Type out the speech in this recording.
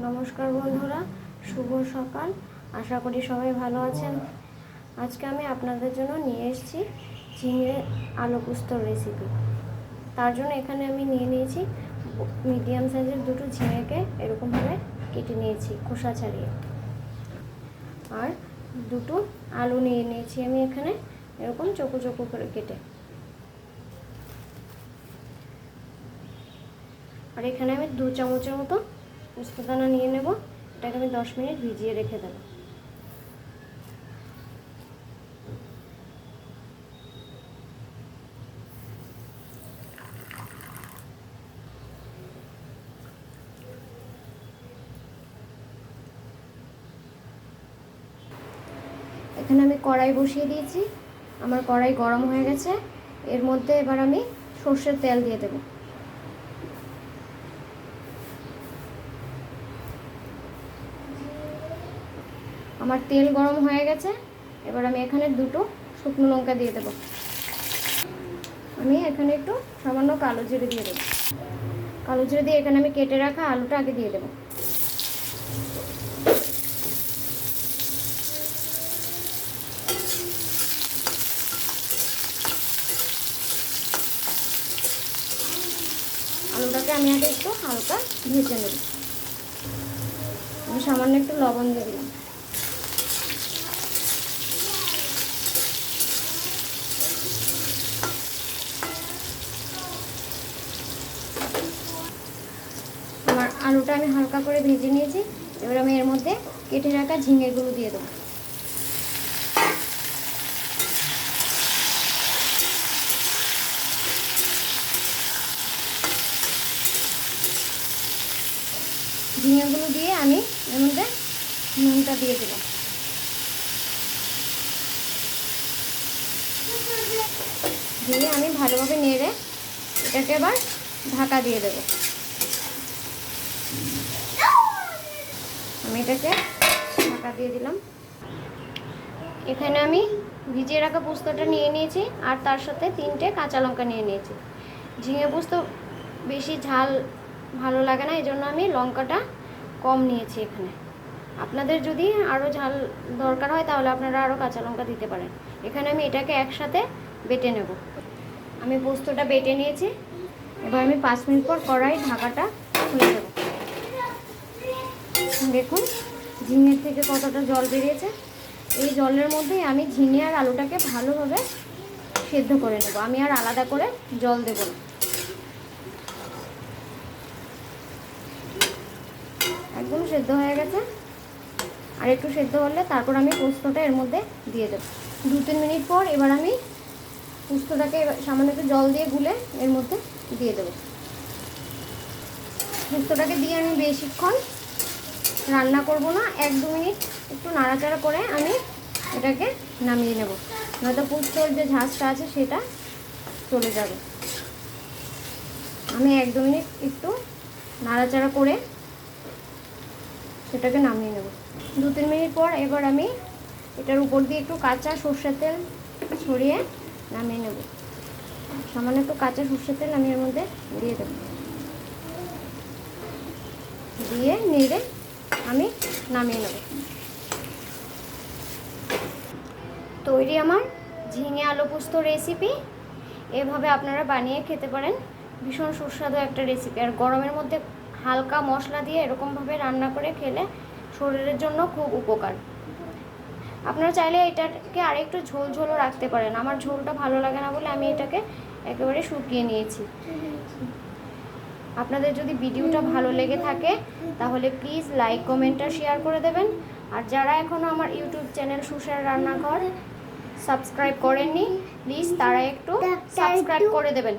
নমস্কার বন্ধুরা, শুভ সকাল। আশা করি সবাই ভালো আছেন। আজকে আমি আপনাদের জন্য নিয়ে এসেছি ঝিঙে আলু পোস্তর রেসিপি। তার জন্য এখানে আমি নিয়ে নিয়েছি মিডিয়াম সাইজের দুটো ঝিঙেকে এরকমভাবে কেটে নিয়েছি খোসা ছাড়িয়ে, আর দুটো আলু নিয়ে নিয়েছি আমি এখানে এরকম চোখো চোখো করে কেটে। আর এখানে আমি 2 চামচের মতো পোস্তদানা নিয়ে নেব। এটাকে আমি 10 মিনিট ভিজিয়ে রেখে দেব। এখানে আমি কড়াই বসিয়ে দিয়েছি। আমার কড়াই গরম হয়ে গেছে। এর মধ্যে এবার আমি সর্ষের তেল দিয়ে দেব। আমার তেল গরম হয়ে গেছে। এবার আমি এখানে দুটো শুকনো লঙ্কা দিয়ে দেব। আমি এখানে একটু সামান্য কালো জিরে দিয়ে দেব। কালো জিরে দিয়ে এখানে আমি কেটে রাখা আলুটা আগে দিয়ে দেব। আলুটাকে আমি আগে একটু হালকা ভেজে নেব। আমি সামান্য একটু লবণ দিয়ে দিলাম। আমার আলুটা আমি হালকা করে ভেজে নিয়েছি। এবার আমি এর মধ্যে কেটে রাখা ঝিঙেগুলো দিয়ে দেবো। ঝিঙেগুলো দিয়ে আমি এর মধ্যে নুনটা দিয়ে দেবো। দিয়ে আমি ভালোভাবে নেড়ে এটাকে এবার ঢাকা দিয়ে দেবো। আমি এটাকে ঢাকা দিয়ে দিলাম। এখানে আমি ভিজিয়ে রাখা পোস্তটা নিয়ে নিয়েছি, আর তার সাথে 3টে কাঁচা লঙ্কা নিয়ে নিয়েছি। ঝিঙে পোস্ত বেশি ঝাল ভালো লাগে না, এই জন্য আমি লঙ্কাটা কম নিয়েছি এখানে। আপনাদের যদি আরও ঝাল দরকার হয় তাহলে আপনারা আরও কাঁচা লঙ্কা দিতে পারেন। এখানে আমি এটাকে একসাথে বেটে নেব। আমি পোস্তটা বেটে নিয়েছি। এবার আমি 5 মিনিট পর কড়াই ঢাকাটা খুলে দেব। দেখুন ঝিঙের থেকে কতটা জল বেরিয়েছে। এই জলের মধ্যেই আমি ঝিঙে আর আলুটাকে ভালোভাবে সেদ্ধ করে নেব। আমি আর আলাদা করে জল দেব না। একদম সেদ্ধ হয়ে গেছে। আর একটু সেদ্ধ হলে তারপর আমি পোস্তটা এর মধ্যে দিয়ে দেব। 2-3 মিনিট পর এবার আমি পোস্তটাকে সামান্য একটু জল দিয়ে গুলে এর মধ্যে দিয়ে দেব। পোস্তটাকে দিয়ে আমি বেশিক্ষণ রান্না করব না, 1-2 মিনিট একটু নাড়াচাড়া করে আমি এটাকে নামিয়ে নেব, নয়তো পোস্তর যে ঝাঁজটা আছে সেটা চলে যাবে। আমি 1-2 মিনিট একটু নাড়াচাড়া করে সেটাকে নামিয়ে নেব। 2-3 মিনিট পর এবার আমি এটার উপর দিয়ে একটু কাঁচা সর্ষের তেল ছড়িয়ে নামিয়ে নেব। সামান্য একটু কাঁচা সর্ষের তেল আমি এর মধ্যে দিয়ে দেব। দিয়ে নেড়ে আমি নামিয়ে নেব। তৈরি আমার ঝিঙে আলু পোস্ত রেসিপি। এভাবে আপনারা বানিয়ে খেতে পারেন। ভীষণ সুস্বাদু একটা রেসিপি। আর গরমের মধ্যে হালকা মশলা দিয়ে এরকমভাবে রান্না করে খেলে শরীরের জন্য খুব উপকার। আপনারা চাইলে এটাকে আরেকটু ঝোল ঝোলও রাখতে পারেন। আমার ঝোলটা ভালো লাগে না বলে আমি এটাকে একেবারে শুকিয়ে নিয়েছি। আপনাদের যদি ভিডিওটা ভালো লেগে থাকে তাহলে প্লিজ লাইক, কমেন্ট আর শেয়ার করে দেবেন। আর যারা এখনও আমার ইউটিউব চ্যানেল সুষের রান্নাঘর সাবস্ক্রাইব করেননি, প্লিজ তারা একটু সাবস্ক্রাইব করে দেবেন।